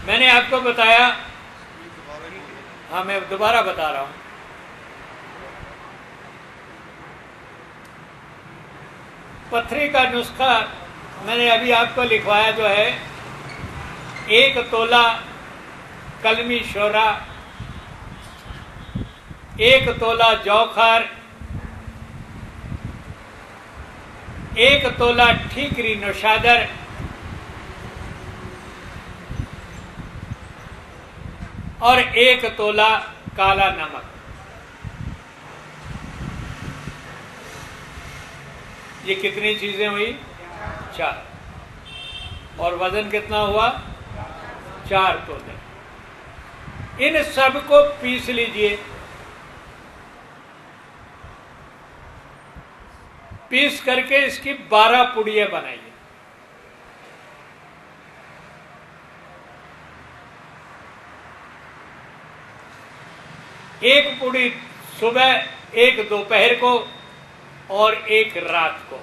मैंने आपको बताया, हाँ मैं दोबारा बता रहा हूं, पथरी का नुस्खा मैंने अभी आपको लिखवाया जो है, 1 तोला कलमी शोरा, 1 तोला जौखार, 1 तोला ठीकरी नौशादर, 1 तोला काला नमक। ये कितनी चीजें हुई? 4। और वजन कितना हुआ? 4 तोले। इन सब को पीस लीजिए। पीस करके इसकी 12 पुड़ियां बनाइए। एक पुड़ी सुबह, 1 दोपहर को और 1 रात को।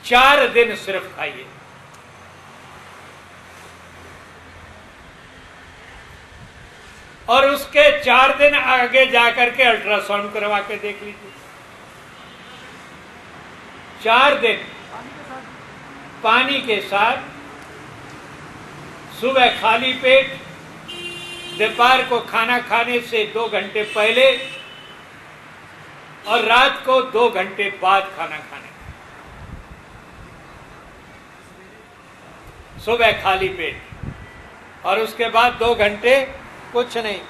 4 दिन सिर्फ खाइए। और उसके 4 दिन आगे जाकर के अल्ट्रासाउंड करवा के देख लीजिए। 4 दिन पानी के साथ, सुबह खाली पेट, दोपहर को खाना खाने से 2 घंटे पहले और रात को 2 घंटे बाद खाना खाने। सुबह खाली पेट और उसके बाद 2 घंटे कुछ नहीं।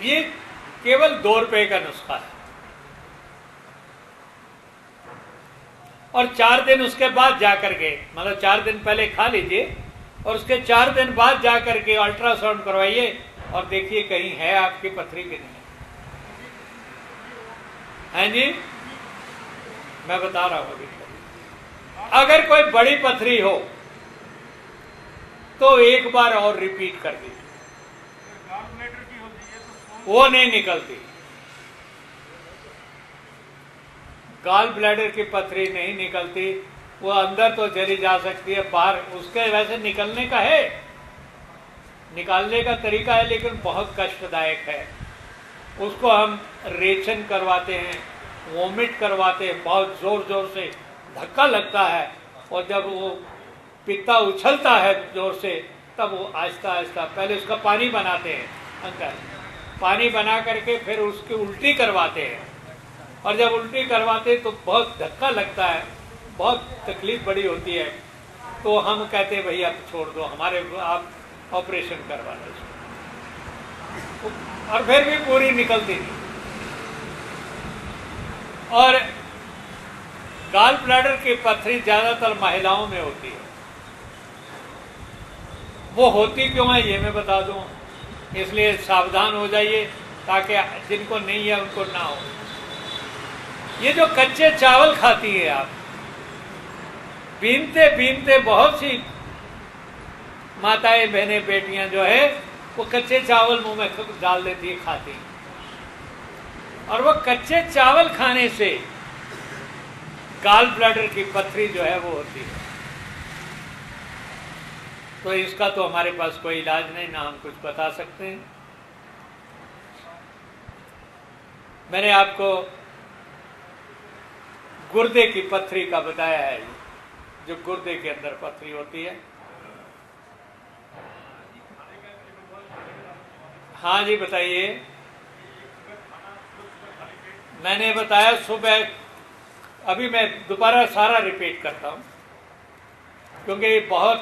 ये केवल 2 रुपए का नुस्खा है। और 4 दिन उसके बाद जाकर के, मतलब 4 दिन पहले खा लीजिए और उसके 4 दिन बाद जाकर के अल्ट्रासाउंड करवाइए और देखिए कहीं है आपकी पथरी की नहीं। हैं जी, मैं बता रहा हूं अभी। अगर कोई बड़ी पथरी हो तो एक बार और रिपीट कर दीजिए, वो नहीं निकलती। गॉल ब्लैडर की पथरी नहीं निकलती, वो अंदर तो चली जा सकती है, बाहर उसके वैसे निकलने का है, निकालने का तरीका है, लेकिन बहुत कष्टदायक है। उसको हम रेचन करवाते हैं, वोमिट करवाते हैं, बहुत जोर जोर से धक्का लगता है और जब वो पित्ता उछलता है जोर से तब वो आहिस्ता आहिस्ता पहले उसका पानी बनाते हैं, अंदर पानी बना करके फिर उसकी उल्टी करवाते हैं और जब उल्टी करवाते हैं तो बहुत धक्का लगता है, बहुत तकलीफ बड़ी होती है। तो हम कहते हैं भैया छोड़ दो, हमारे आप ऑपरेशन करवा लो। और फिर भी पूरी निकलती नहीं। और गॉल ब्लैडर की पथरी ज्यादातर महिलाओं में होती है। वो होती क्यों है ये मैं बता दूं, इसलिए सावधान हो जाइए ताकि जिनको नहीं है उनको ना हो। ये जो कच्चे चावल खाती है आप, बीनते बीनते बहुत सी माताएं बहनें बेटियां जो है वो कच्चे चावल मुंह में डाल देती है, खाती है। और वो कच्चे चावल खाने से गॉल ब्लैडर की पथरी जो है वो होती है। तो इसका तो हमारे पास कोई इलाज नहीं, ना हम कुछ बता सकते हैं। मैंने आपको गुर्दे की पथरी का बताया है, जो गुर्दे के अंदर पथरी होती है। हाँ जी बताइए। मैंने बताया सुबह, अभी मैं दोबारा सारा रिपीट करता हूं क्योंकि ये बहुत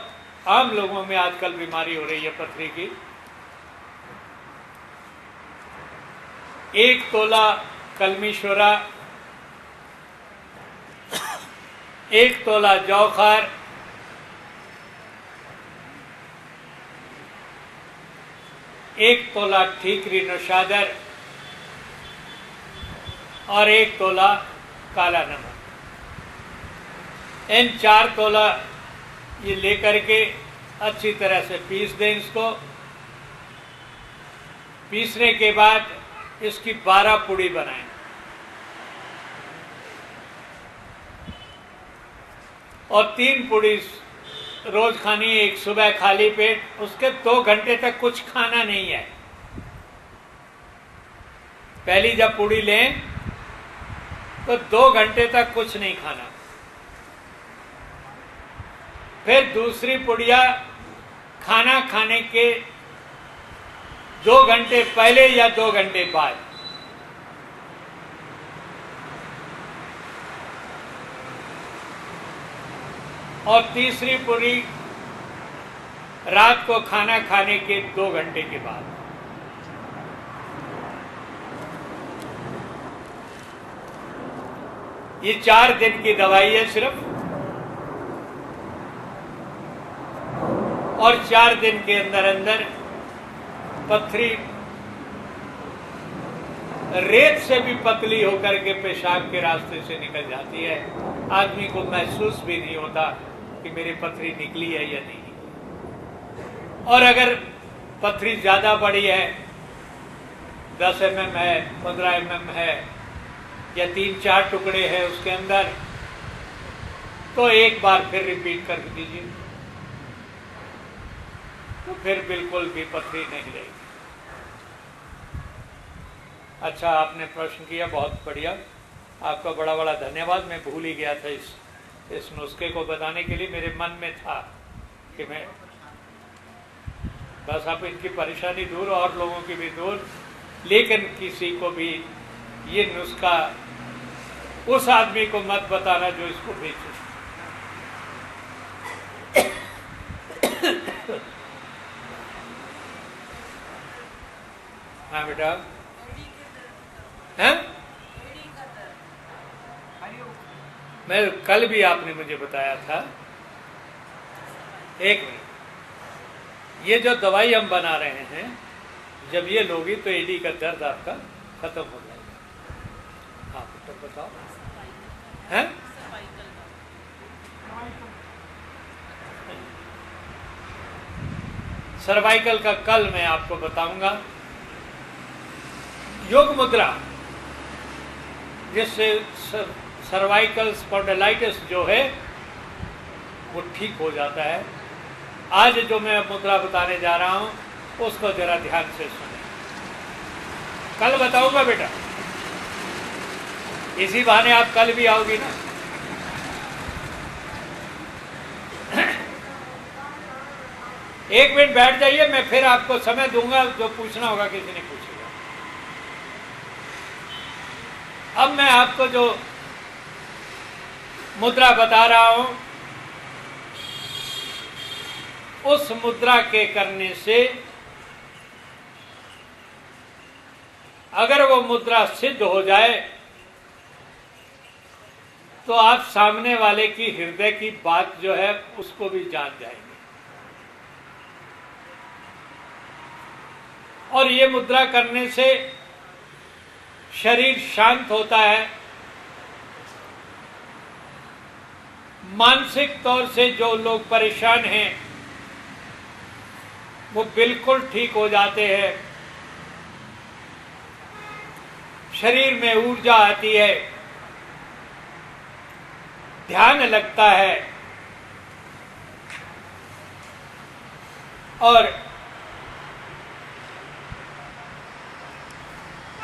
आम लोगों में आजकल बीमारी हो रही है पथरी की। 1 तोला कलमी शोरा, 1 तोला जौखार, 1 तोला ठीकरी नौशादर और 1 तोला काला नमक। इन 4 तोला ये लेकर के अच्छी तरह से पीस दें इसको पीसने के बाद इसकी 12 पुड़ी बनाएं। और 3 पुड़ी रोज खानी है, एक सुबह खाली पेट, उसके 2 घंटे तक कुछ खाना नहीं है। पहली जब पुड़ी लें तो 2 घंटे तक कुछ नहीं खाना। फिर दूसरी पुड़िया खाना खाने के 2 घंटे पहले या 2 घंटे बाद। और तीसरी पुड़ी रात को खाना खाने के 2 घंटे के बाद। ये 4 दिन की दवाई है सिर्फ। और 4 दिन के अंदर अंदर पथरी रेत से भी पतली होकर के पेशाब के रास्ते से निकल जाती है। आदमी को महसूस भी नहीं होता कि मेरी पथरी निकली है या नहीं। और अगर पथरी ज्यादा बड़ी है, 10 mm है, 15 mm है, या 3-4 टुकड़े हैं उसके अंदर, तो एक बार फिर रिपीट कर दीजिए, तो फिर बिल्कुल भी पथरी नहीं रहेगी। अच्छा, आपने प्रश्न किया, बहुत बढ़िया, आपका बड़ा बड़ा धन्यवाद। मैं भूल ही गया था इस नुस्खे को बताने के लिए। मेरे मन में था कि मैं बस आप इनकी परेशानी दूर और लोगों की भी दूर, लेकिन किसी को भी ये नुस्खा उस आदमी को मत बताना जो इसको बेचे। हाँ बेटा, हैं? मैं कल भी आपने मुझे बताया था। एक मिनट, ये जो दवाई हम बना रहे हैं, जब ये लोगी तो एडी का दर्द आपका खत्म हो जाएगा। हाँ पुत्र बताओ, हैं? सर्वाइकल का कल मैं आपको बताऊंगा। योग मुद्रा, जिससे सर्वाइकल स्पॉन्डिलाइटिस जो है वो ठीक हो जाता है। आज जो मैं मुद्रा बताने जा रहा हूं उसको जरा ध्यान से सुने। कल बताऊंगा बेटा, इसी बहाने आप कल भी आओगी ना। एक मिनट बैठ जाइए, मैं फिर आपको समय दूंगा, जो पूछना होगा किसी ने पूछेगा। अब मैं आपको जो मुद्रा बता रहा हूं, उस मुद्रा के करने से अगर वो मुद्रा सिद्ध हो जाए तो आप सामने वाले की हृदय की बात जो है उसको भी जान जाएंगे। और ये मुद्रा करने से शरीर शांत होता है। मानसिक तौर से जो लोग परेशान हैं वो बिल्कुल ठीक हो जाते हैं। शरीर में ऊर्जा आती है, ध्यान लगता है, और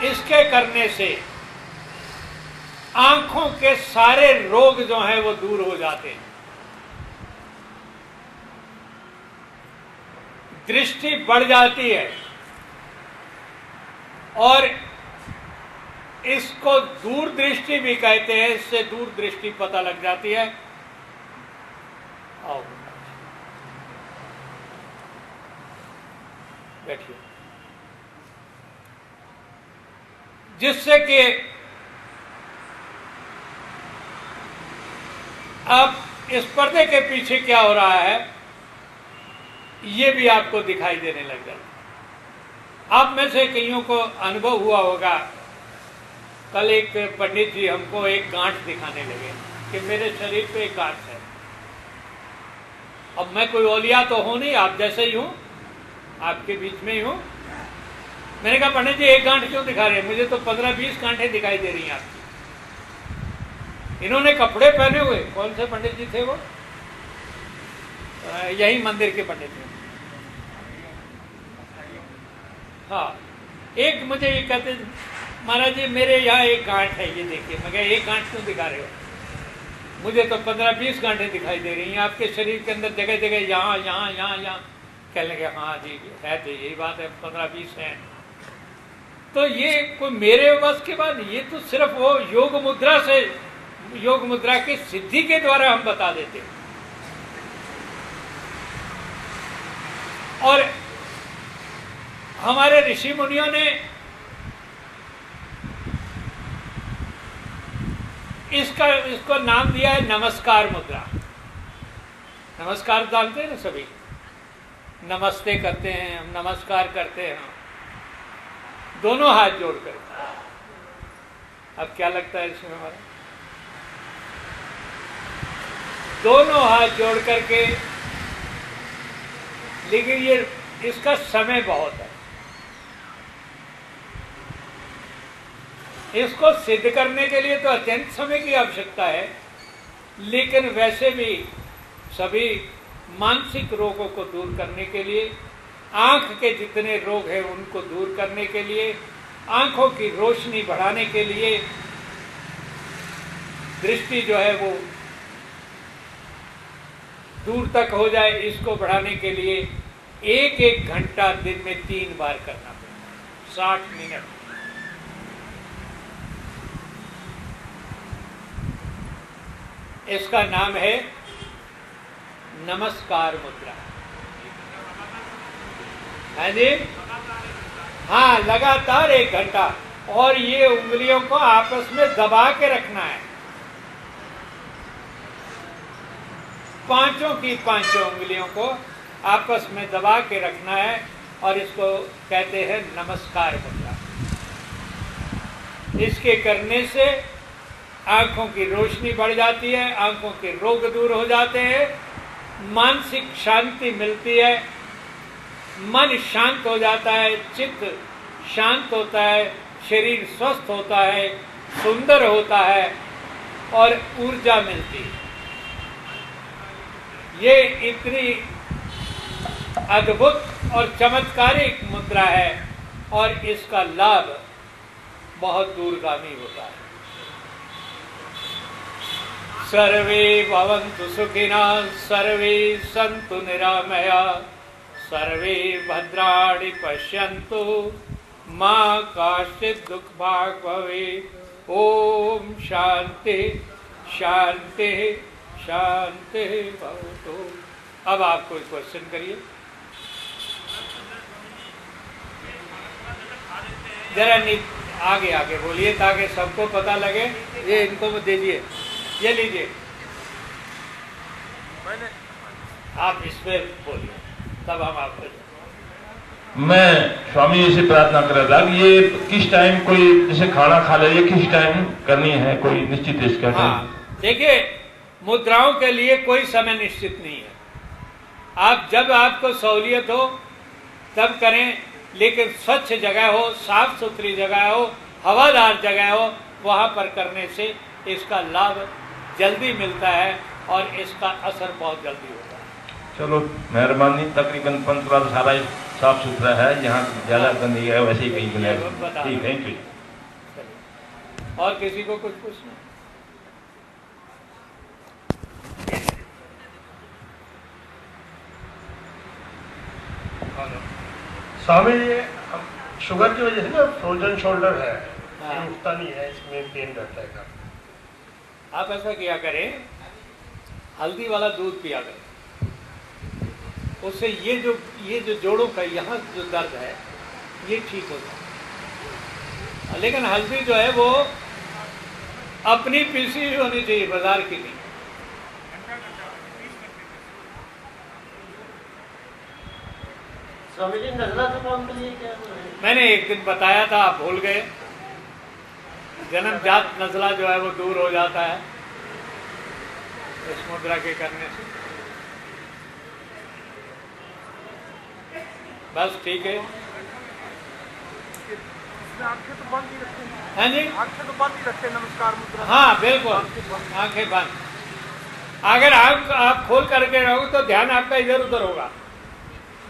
इसके करने से आंखों के सारे रोग जो हैं वो दूर हो जाते हैं। दृष्टि बढ़ जाती है और इसको दूरदृष्टि भी कहते हैं। इससे दूरदृष्टि पता लग जाती है। आओ बैठिए। जिससे कि अब इस पर्दे के पीछे क्या हो रहा है ये भी आपको दिखाई देने लग जाएगा। आप में से कईयों को अनुभव हुआ होगा, कल एक पंडित जी हमको एक गांठ दिखाने लगे कि मेरे शरीर पे एक गांठ है। अब मैं कोई औलिया तो हूं नहीं, आप जैसे ही हूं, आपके बीच में ही हूं, मैंने कहा पंडित जी एक गांठ क्यों दिखा रहे हैं, मुझे तो 15-20 गांठें दिखाई दे रही हैं आपकी। इन्होंने कपड़े पहने हुए, कौन से पंडित जी थे वो, यही मंदिर के पंडित थे। हाँ, एक मुझे ये कहते महाराज जी मेरे यहाँ एक गांठ है, ये देखिए। मैं कहा एक गांठ क्यों दिखा रहे हो, मुझे तो 15-20 गांठें दिखाई दे रही हैं आपके शरीर के अंदर, जगह जगह, यहाँ यहाँ यहाँ यहाँ। कहने लगे हाँ जी है, तो यही बात है, 15-20 हैं। तो ये कोई मेरे बस के बाद, ये तो सिर्फ वो योग मुद्रा से, योग मुद्रा की सिद्धि के द्वारा हम बता देते हैं। और हमारे ऋषि मुनियों ने इसको नाम दिया है नमस्कार मुद्रा। नमस्कार जानते हैं ना सभी, नमस्ते करते हैं हम, नमस्कार करते हैं हम, दोनों हाथ जोड़कर। अब क्या लगता है इसमें हमारा, दोनों हाथ जोड़ करके, लेकिन ये इसका समय बहुत है। इसको सिद्ध करने के लिए तो अत्यंत समय की आवश्यकता है, लेकिन वैसे भी सभी मानसिक रोगों को दूर करने के लिए, आंख के जितने रोग हैं उनको दूर करने के लिए, आंखों की रोशनी बढ़ाने के लिए, दृष्टि जो है वो दूर तक हो जाए, इसको बढ़ाने के लिए 1-1 घंटा दिन में 3 बार करना पड़ेगा, 60 मिनट। इसका नाम है नमस्कार मुद्रा। है जी, हाँ, लगातार 1 घंटा। और ये उंगलियों को आपस में दबा के रखना है, पांचों की पांचों उंगलियों को आपस में दबा के रखना है, और इसको कहते हैं नमस्कार मुद्रा। इसके करने से आंखों की रोशनी बढ़ जाती है, आंखों के रोग दूर हो जाते हैं, मानसिक शांति मिलती है, मन शांत हो जाता है, चित्त शांत होता है, शरीर स्वस्थ होता है, सुंदर होता है और ऊर्जा मिलती है। ये इतनी अद्भुत और चमत्कारिक मुद्रा है, और इसका लाभ बहुत दूरगामी होता है। सर्वे भवन्तु सुखिनः, सर्वे सन्तु निरामयाः, सर्वे भद्राणि पश्यन्तु, मा काचित् दुःखभाग् भवेत्। ओम शांति शांति शांति भवतु। अब आप कोई क्वेश्चन करिए, जरा आगे आगे बोलिए ताकि सबको पता लगे। ये इनको दीजिए, ये लीजिए, आप इसमें बोलिए, तब हम आपको। मैं स्वामी जी से प्रार्थना कर रहा था कि ये किस टाइम, कोई जैसे खाना खा ले, ये किस टाइम करनी है, कोई निश्चित इसका टाइम? हाँ, देखिए मुद्राओं के लिए कोई समय निश्चित नहीं है। आप जब आपको सहूलियत हो तब करें, लेकिन स्वच्छ जगह हो, साफ सुथरी जगह हो, हवादार जगह हो, वहाँ पर करने से इसका लाभ जल्दी मिलता है और इसका असर बहुत जल्दी होता है। चलो मेहरबानी। तकरीबन 15 सारा साफ सुथरा है, यहाँ ज्यादा गंदगी है, वैसे ही कहीं मिलेगा। ठीक, थैंक यू। और किसी को कुछ पूछना? स्वामी जी, शुगर की वजह से ना फ्रोजन शोल्डर है, हाँ। उठता नहीं है, इसमें पेन रहता है का। आप ऐसा किया करें, हल्दी वाला दूध पिया करें, उससे ये जो जोड़ों का यहाँ जो दर्द है ये ठीक हो जाए। लेकिन हल्दी जो है वो अपनी पीसी हुई होनी चाहिए, बाजार की नहीं। स्वामी जी, नजला जुकाम के लिए क्या? मैंने एक दिन बताया था, आप भूल गए। जन्मजात नजला जो है वो दूर हो जाता है इस मुद्रा के करने से। बस ठीक है। इसमें आंखें तो बंद ही रखते हैं। हाँ जी, आंखें तो बंद ही रखते हैं, नमस्कार मुद्रा। हाँ बिल्कुल, आंखें बंद। अगर आप खोल करके रहोगे तो ध्यान आपका इधर उधर होगा,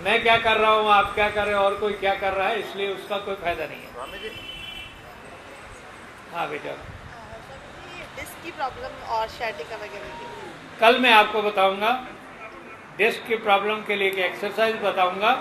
मैं क्या कर रहा हूँ, आप क्या कर रहे हो, और कोई क्या कर रहा है, इसलिए उसका कोई फायदा नहीं है। हाँ बेटा, डिस्क की प्रॉब्लम और शायटिका वगैरह की कल मैं आपको बताऊंगा डिस्क की प्रॉब्लम के लिए एक एक्सरसाइज बताऊंगा